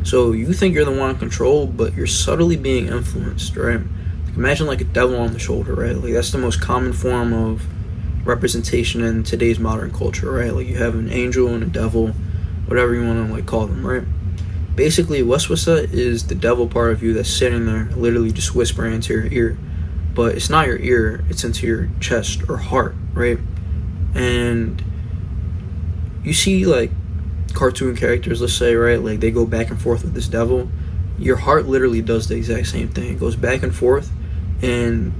So you think you're the one in control, but you're subtly being influenced, right? Like imagine like a devil on the shoulder, right? Like that's the most common form of representation in today's modern culture, right? Like you have an angel and a devil, whatever you want to like call them, right? Basically, waswasa is the devil part of you that's sitting there, literally just whispering into your ear. But it's not your ear, it's into your chest or heart, right? And you see, like, cartoon characters, let's say, right? Like, they go back and forth with this devil. Your heart literally does the exact same thing. It goes back and forth. And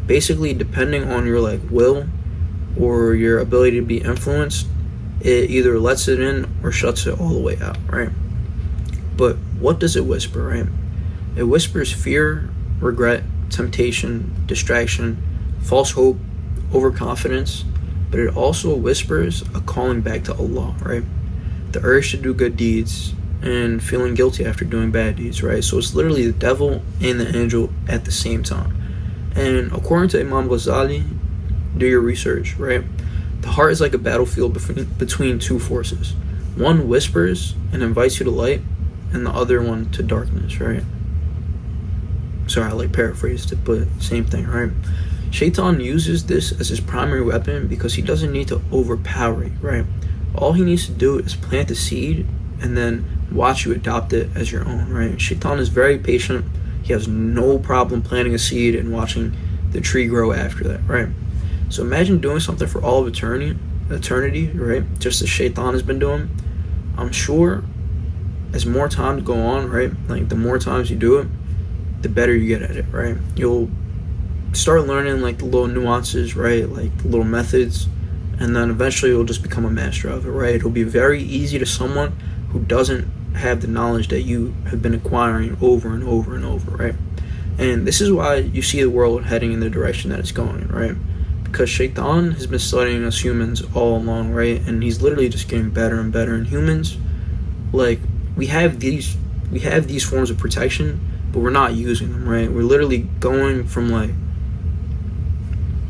basically, depending on your, like, will or your ability to be influenced, it either lets it in or shuts it all the way out, right? But what does it whisper, right? It whispers fear, regret, temptation, distraction, false hope, overconfidence, but it also whispers a calling back to Allah, right? The urge to do good deeds and feeling guilty after doing bad deeds, right? So it's literally the devil and the angel at the same time. And according to Imam Ghazali, do your research, right? The heart is like a battlefield between two forces. One whispers and invites you to light, and the other one to darkness, right? Sorry, I like paraphrased it, but same thing, right? Shaitan uses this as his primary weapon because he doesn't need to overpower you, right? All he needs to do is plant the seed and then watch you adopt it as your own, right? Shaitan is very patient. He has no problem planting a seed and watching the tree grow after that, right? So imagine doing something for all of eternity, right? Just as Shaitan has been doing. I'm sure as more times go on, right? Like the more times you do it, the better you get at it, right? You'll start learning like the little nuances, right? Like the little methods, and then eventually you'll just become a master of it, right? It'll be very easy to someone who doesn't have the knowledge that you have been acquiring over and over and over, right? And this is why you see the world heading in the direction that it's going, right? Because Shaitan has been studying us humans all along, right? And he's literally just getting better and better. And humans, like, we have these forms of protection, but we're not using them, right? We're literally going from, like,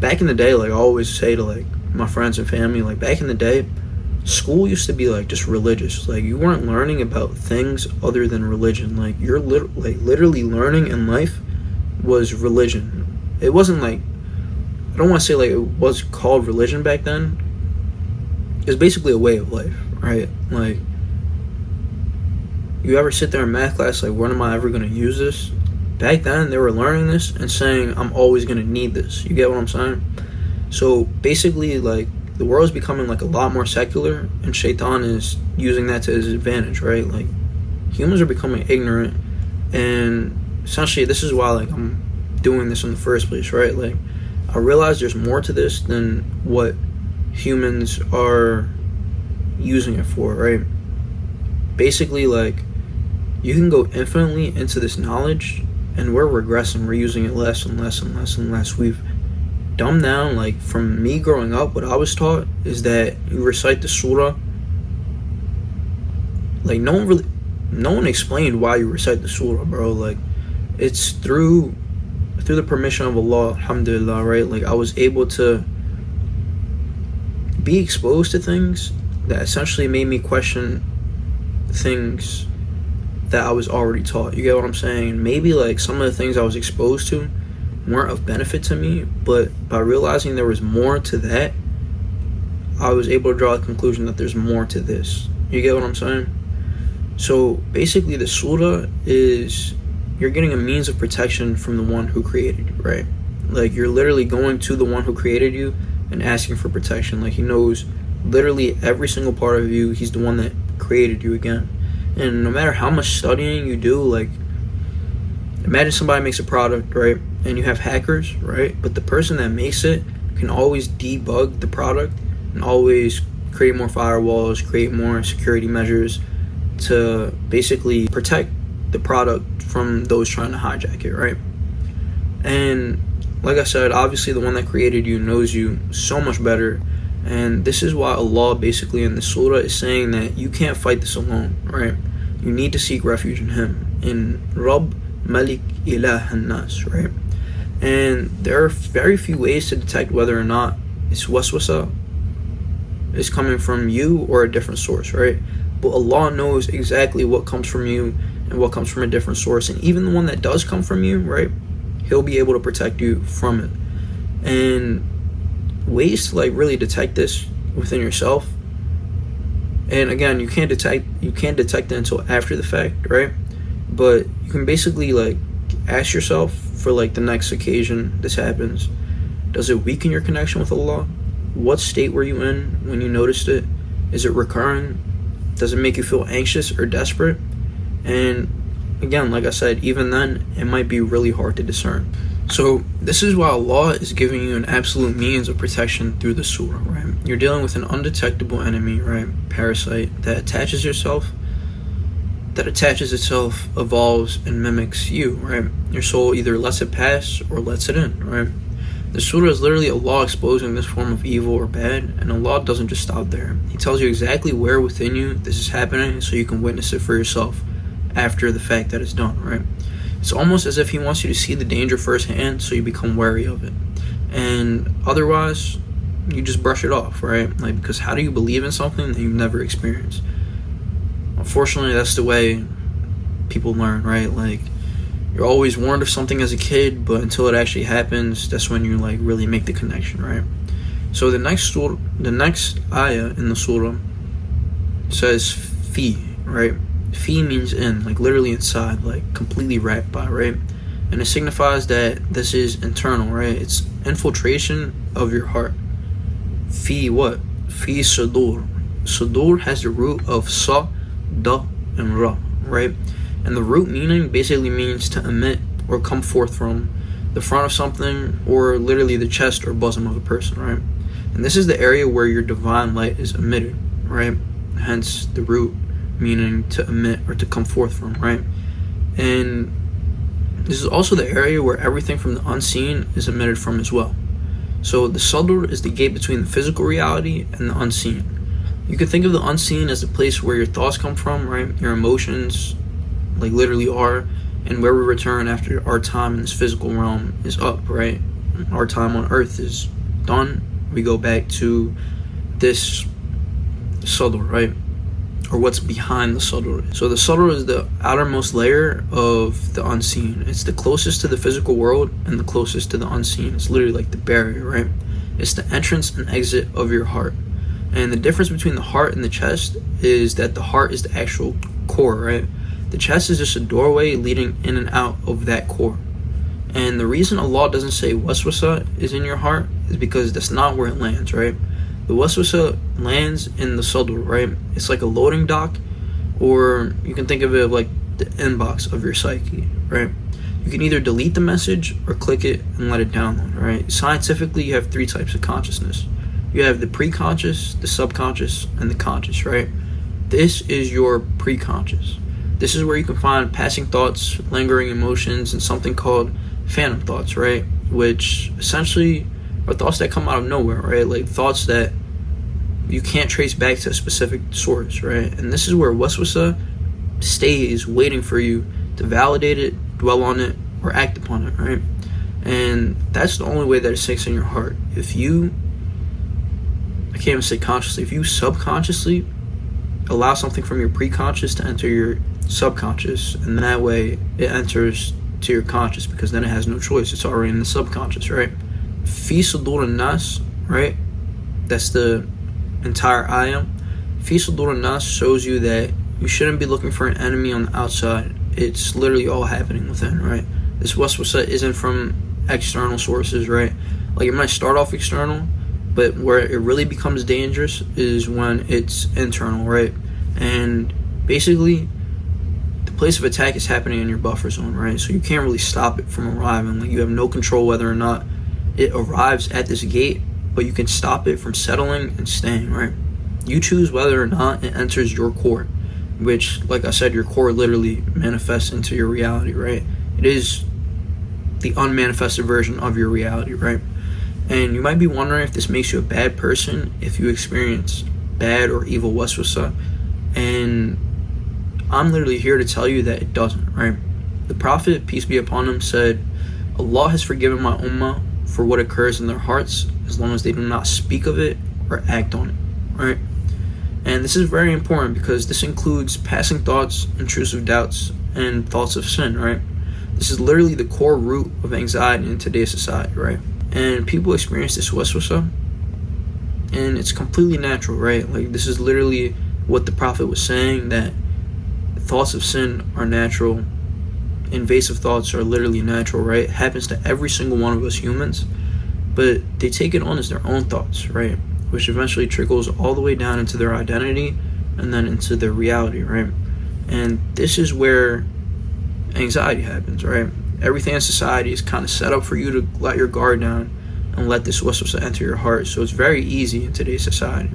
back in the day, like I always say to like my friends and family, like back in the day, school used to be like just religious. Like you weren't learning about things other than religion. Like you're literally learning in life was religion. It wasn't like, I don't want to say like it was called religion back then. It was basically a way of life, right? Like, you ever sit there in math class like, when am I ever going to use this? Back then, they were learning this and saying, I'm always going to need this. You get what I'm saying? So basically, like, the world is becoming like a lot more secular, and Shaitan is using that to his advantage, right? Like, humans are becoming ignorant, and essentially this is why like I'm doing this in the first place, right? Like, I realize there's more to this than what humans are using it for, right? Basically, like, you can go infinitely into this knowledge, and we're regressing. We're using it less and less and less and less. We've dumbed down. Like, from me growing up, what I was taught is that you recite the surah. Like, no one explained why you recite the surah, bro. Like, it's through the permission of Allah, alhamdulillah, right? Like, I was able to be exposed to things that essentially made me question things that I was already taught. You get what I'm saying? Maybe like some of the things I was exposed to weren't of benefit to me, but by realizing there was more to that, I was able to draw a conclusion that there's more to this. You get what I'm saying? So basically the surah is, you're getting a means of protection from the one who created you, right? Like, you're literally going to the one who created you and asking for protection. Like, he knows literally every single part of you. He's the one that created you again. And no matter how much studying you do, like, imagine somebody makes a product, right? And you have hackers, right? But the person that makes it can always debug the product and always create more firewalls, create more security measures to basically protect the product from those trying to hijack it, right? And like I said, obviously the one that created you knows you so much better. And this is why Allah basically in the surah is saying that you can't fight this alone, right? You need to seek refuge in Him, in Rabb, Malik, Ilah, An-Naas, right? And there are very few ways to detect whether or not it's waswasa is coming from you or a different source, right? But Allah knows exactly what comes from you and what comes from a different source. And even the one that does come from you, right, He'll be able to protect you from it. And ways to like really detect this within yourself, and again, you can't detect it until after the fact, right? But you can basically like ask yourself for like the next occasion this happens, does it weaken your connection with Allah? What state were you in when you noticed it? Is it recurring? Does it make you feel anxious or desperate? And again, like I said, even then it might be really hard to discern. So this is why Allah is giving you an absolute means of protection through the surah, right? You're dealing with an undetectable enemy, right? Parasite that attaches itself, evolves and mimics you, right? Your soul either lets it pass or lets it in, right? The surah is literally Allah exposing this form of evil or bad, and Allah doesn't just stop there. He tells you exactly where within you this is happening so you can witness it for yourself after the fact that it's done, right? It's almost as if He wants you to see the danger firsthand so you become wary of it. And otherwise, you just brush it off, right? Like, because how do you believe in something that you've never experienced? Unfortunately, that's the way people learn, right? Like, you're always warned of something as a kid, but until it actually happens, that's when you like really make the connection, right? So the next ayah in the surah says fi, right? Fi means in, like literally inside, like completely wrapped by, right? And it signifies that this is internal, right? It's infiltration of your heart. Fi what? Fi sudur. Sudur has the root of sa, da, and ra, right? And the root meaning basically means to emit or come forth from the front of something, or literally the chest or bosom of a person, right? And this is the area where your divine light is emitted, right? Hence the root meaning to emit or to come forth from, right? And this is also the area where everything from the unseen is emitted from as well. So the sadr is the gate between the physical reality and the unseen. You can think of the unseen as the place where your thoughts come from, right? Your emotions, like literally are, and where we return after our time in this physical realm is up, right? Our time on earth is done. We go back to this sadr, right? Or what's behind the sadr. So the sadr is the outermost layer of the unseen. It's the closest to the physical world and the closest to the unseen. It's literally like the barrier, right? It's the entrance and exit of your heart. And the difference between the heart and the chest is that the heart is the actual core, right? The chest is just a doorway leading in and out of that core. And the reason Allah doesn't say waswasa is in your heart is because that's not where it lands, right? The waswasa lands in the sadr, right? It's like a loading dock, or you can think of it like the inbox of your psyche, right? You can either delete the message or click it and let it download, right? Scientifically, you have 3 types of consciousness. You have the pre-conscious, the subconscious, and the conscious, right? This is your pre-conscious. This is where you can find passing thoughts, lingering emotions, and something called phantom thoughts, right? Which essentially are thoughts that come out of nowhere, right? Like thoughts that you can't trace back to a specific source, right? And this is where waswasa stays waiting for you to validate it, dwell on it, or act upon it, right? And that's the only way that it sinks in your heart. If you, I can't even say consciously, if you subconsciously allow something from your preconscious to enter your subconscious, and that way it enters to your conscious, because then it has no choice. It's already in the subconscious, right? Fi sudur an-nas, right? That's the entire ayah. Fi sudur an-nas shows you that you shouldn't be looking for an enemy on the outside. It's literally all happening within, right? This waswasa isn't from external sources, right? Like it might start off external, but where it really becomes dangerous is when it's internal, right? And basically the place of attack is happening in your buffer zone, right? So you can't really stop it from arriving. Like you have no control whether or not it arrives at this gate, but you can stop it from settling and staying, right? You choose whether or not it enters your core, which, like I said, your core literally manifests into your reality, right? It is the unmanifested version of your reality, right? And you might be wondering if this makes you a bad person if you experience bad or evil waswasa, and I'm literally here to tell you that it doesn't, right? The Prophet, peace be upon him, said, Allah has forgiven my ummah for what occurs in their hearts as long as they do not speak of it or act on it, right? And this is very important because this includes passing thoughts, intrusive doubts, and thoughts of sin, right? This is literally the core root of anxiety in today's society, right? And people experience this waswasa, and it's completely natural, right? Like this is literally what the Prophet was saying, that thoughts of sin are natural, invasive thoughts are literally natural, right? It happens to every single one of us humans, but they take it on as their own thoughts, right? Which eventually trickles all the way down into their identity and then into their reality, right? And this is where anxiety happens, right? Everything in society is kind of set up for you to let your guard down and let this waswasa enter your heart. So it's very easy in today's society.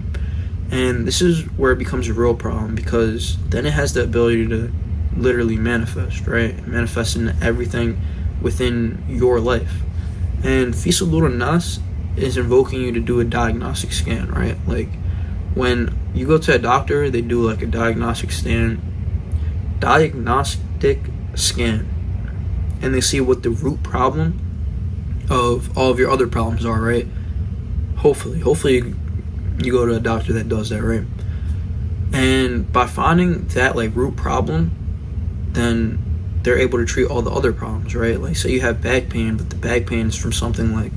And this is where it becomes a real problem, because then it has the ability to literally manifest, right? Manifest into everything within your life. And Fi sudur an-nas is invoking you to do a diagnostic scan, right? Like when you go to a doctor, they do like a diagnostic scan, and they see what the root problem of all of your other problems are, right? Hopefully you go to a doctor that does that, right? And by finding that like root problem, then they're able to treat all the other problems, right? Like say you have back pain, but the back pain is from something like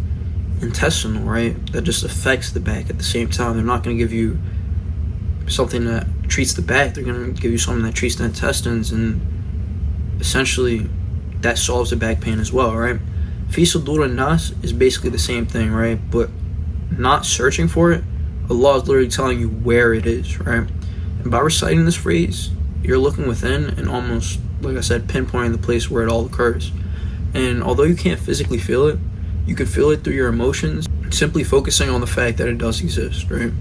intestinal, right? That just affects the back at the same time. They're not going to give you something that treats the back. They're going to give you something that treats the intestines, and essentially that solves the back pain as well, right? Fi sudur an-nas is basically the same thing, right? But not searching for it, Allah is literally telling you where it is, right? And by reciting this phrase, you're looking within and almost, like I said, pinpointing the place where it all occurs. And although you can't physically feel it, you can feel it through your emotions, simply focusing on the fact that it does exist, right?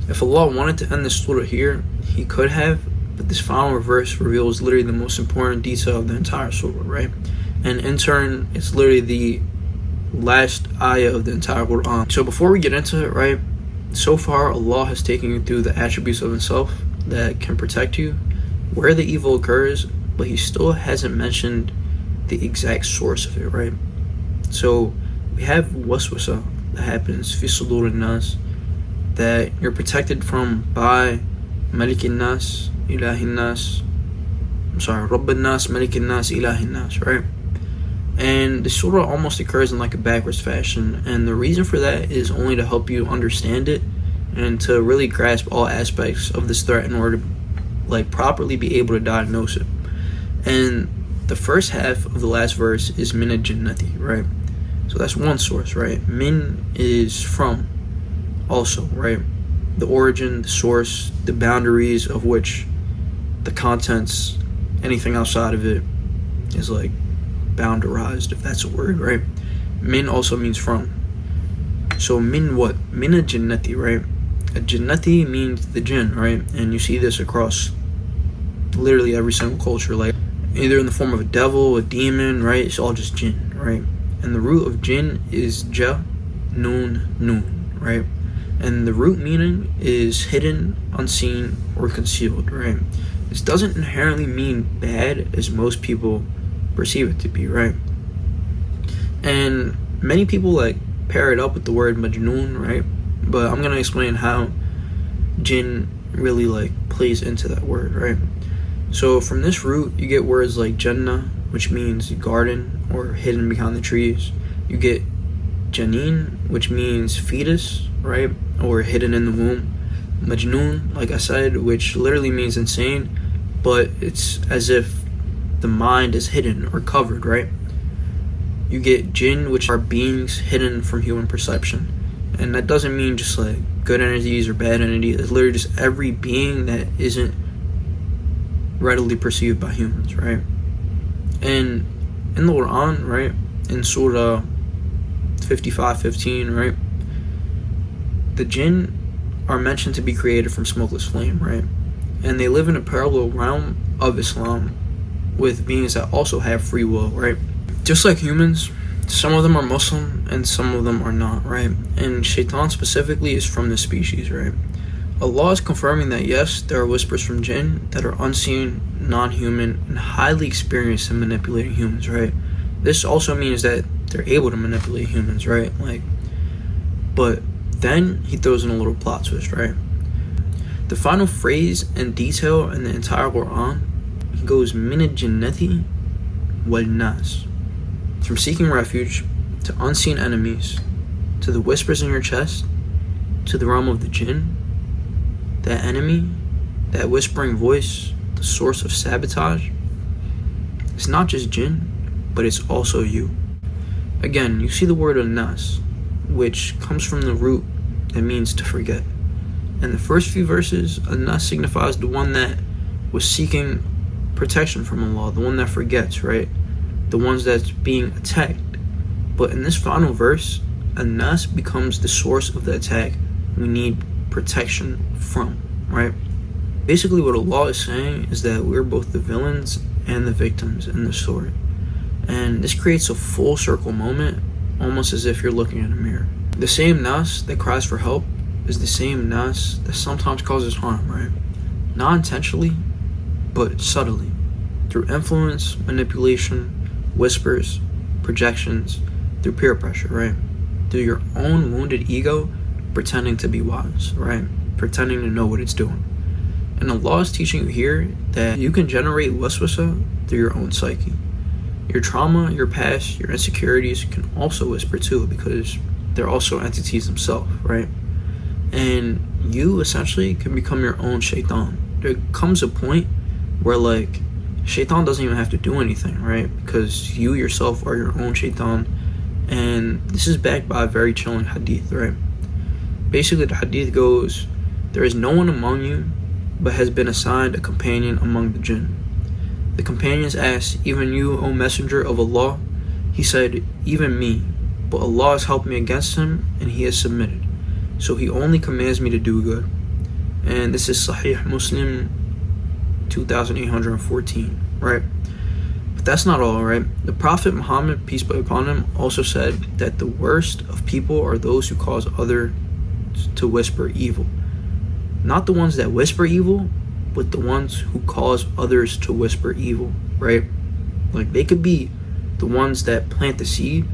If Allah wanted to end this surah here, He could have, but this final verse reveals literally the most important detail of the entire surah, right? And in turn, it's literally the last ayah of the entire Quran. So before we get into it, right, so far Allah has taken you through the attributes of Himself that can protect you, where the evil occurs, but He still hasn't mentioned the exact source of it, right? So we have waswasa that happens, fi sudur an-nas, that you're protected from by Malik an-nas, Ilahi an-nas, Rabb an-nas, Malik an-nas, Ilahi an-nas, right? And the surah almost occurs in like a backwards fashion, and the reason for that is only to help you understand it and to really grasp all aspects of this threat in order to like properly be able to diagnose it. And the first half of the last verse is min al-jannati, right? So that's one source, right? Min is from, also, right? The origin, the source, the boundaries of which the contents, anything outside of it is like boundarized, if that's a word, right? Min also means from. So min what? Min al-jannati, right? A jannati means the jinn, right? And you see this across literally every single culture, like either in the form of a devil, a demon, right? It's all just jinn, right? And the root of jinn is ja, noon, right? And the root meaning is hidden, unseen, or concealed, right? This doesn't inherently mean bad as most people perceive it to be, right? And many people like pair it up with the word majnoon, right? But I'm gonna explain how jinn really like plays into that word, right? So from this root, you get words like Jannah, which means garden or hidden behind the trees. You get Janeen, which means fetus, right? Or hidden in the womb. Majnoon, like I said, which literally means insane, but it's as if the mind is hidden or covered, right? You get jinn, which are beings hidden from human perception. And that doesn't mean just like good entities or bad entities. It's literally just every being that isn't readily perceived by humans, right? And in the Quran, right, in Surah 55:15, right, the jinn are mentioned to be created from smokeless flame, right? And they live in a parallel realm of Islam with beings that also have free will, right? Just like humans, some of them are Muslim and some of them are not, right? And shaitan specifically is from this species, right? Allah is confirming that yes, there are whispers from jinn that are unseen, non-human, and highly experienced in manipulating humans, right? This also means that they're able to manipulate humans, right? Like, but then he throws in a little plot twist, right? The final phrase and detail in the entire Quran, he goes min al-jinnati wal nas, from seeking refuge to unseen enemies, to the whispers in your chest, to the realm of the jinn. That enemy, that whispering voice, the source of sabotage, it's not just jinn, but it's also you. Again, you see the word An-Naas, which comes from the root that means to forget. In the first few verses, An-Naas signifies the one that was seeking protection from Allah, the one that forgets, right? The ones that's being attacked. But in this final verse, An-Naas becomes the source of the attack we need protection from, right? Basically what Allah is saying is that we're both the villains and the victims in the story. And this creates a full circle moment, almost as if you're looking in a mirror. The same Nas that cries for help is the same Nas that sometimes causes harm, right? Not intentionally, but subtly. Through influence, manipulation, whispers, projections, through peer pressure, right? Through your own wounded ego pretending to be wise, right? Pretending to know what it's doing. And Allah is teaching you here that you can generate waswasa through your own psyche. Your trauma, your past, your insecurities can also whisper too, because they're also entities themselves, right? And you essentially can become your own shaitan. There comes a point where like shaitan doesn't even have to do anything, right? Because you yourself are your own shaitan. And this is backed by a very chilling hadith, right? Basically the hadith goes, there is no one among you but has been assigned a companion among the jinn. The companions asked, even you, O Messenger of Allah? He said, even me, but Allah has helped me against him and he has submitted. So he only commands me to do good. And this is Sahih Muslim 2814, right? But that's not all, right? The Prophet Muhammad, peace be upon him, also said that the worst of people are those who cause others to whisper evil. Not the ones that whisper evil, but the ones who cause others to whisper evil, right? Like they could be the ones that plant the seed,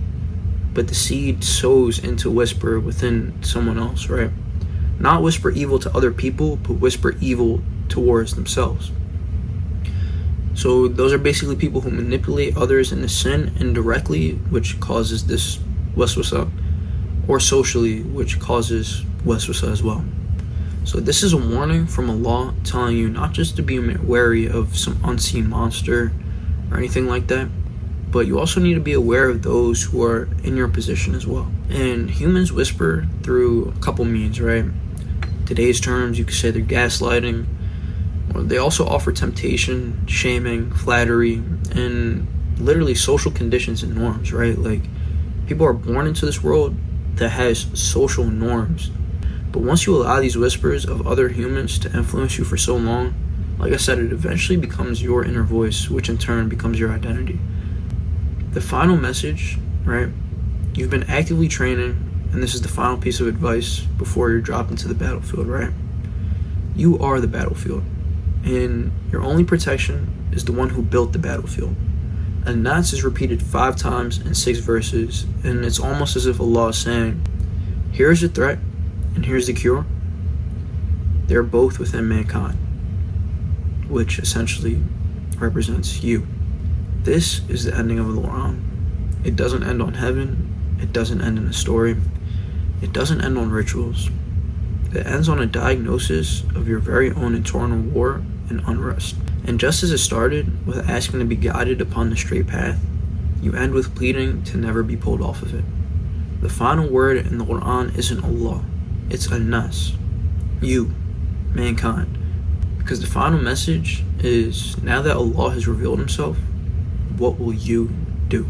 but the seed sows into whisper within someone else, right? Not whisper evil to other people, but whisper evil towards themselves. So those are basically people who manipulate others into sin indirectly, which causes this waswasa, or socially, which causes waswasa as well. So this is a warning from Allah telling you not just to be wary of some unseen monster or anything like that, but you also need to be aware of those who are in your position as well. And humans whisper through a couple means, right? Today's terms, you could say they're gaslighting, or they also offer temptation, shaming, flattery, and literally social conditions and norms, right? Like people are born into this world that has social norms. But once you allow these whispers of other humans to influence you for so long, like I said, it eventually becomes your inner voice, which in turn becomes your identity. The final message, right? You've been actively training and this is the final piece of advice before you're dropped into the battlefield, right? You are the battlefield, and your only protection is the one who built the battlefield. An-Naas is repeated 5 times in 6 verses, and it's almost as if Allah is saying, here's the threat, and here's the cure. They're both within mankind, which essentially represents you. This is the ending of the Quran. It doesn't end on heaven. It doesn't end in a story. It doesn't end on rituals. It ends on a diagnosis of your very own internal war and unrest. And just as it started with asking to be guided upon the straight path, you end with pleading to never be pulled off of it. The final word in the Quran isn't Allah. It's An-Naas. You, mankind. Because the final message is, now that Allah has revealed himself, what will you do?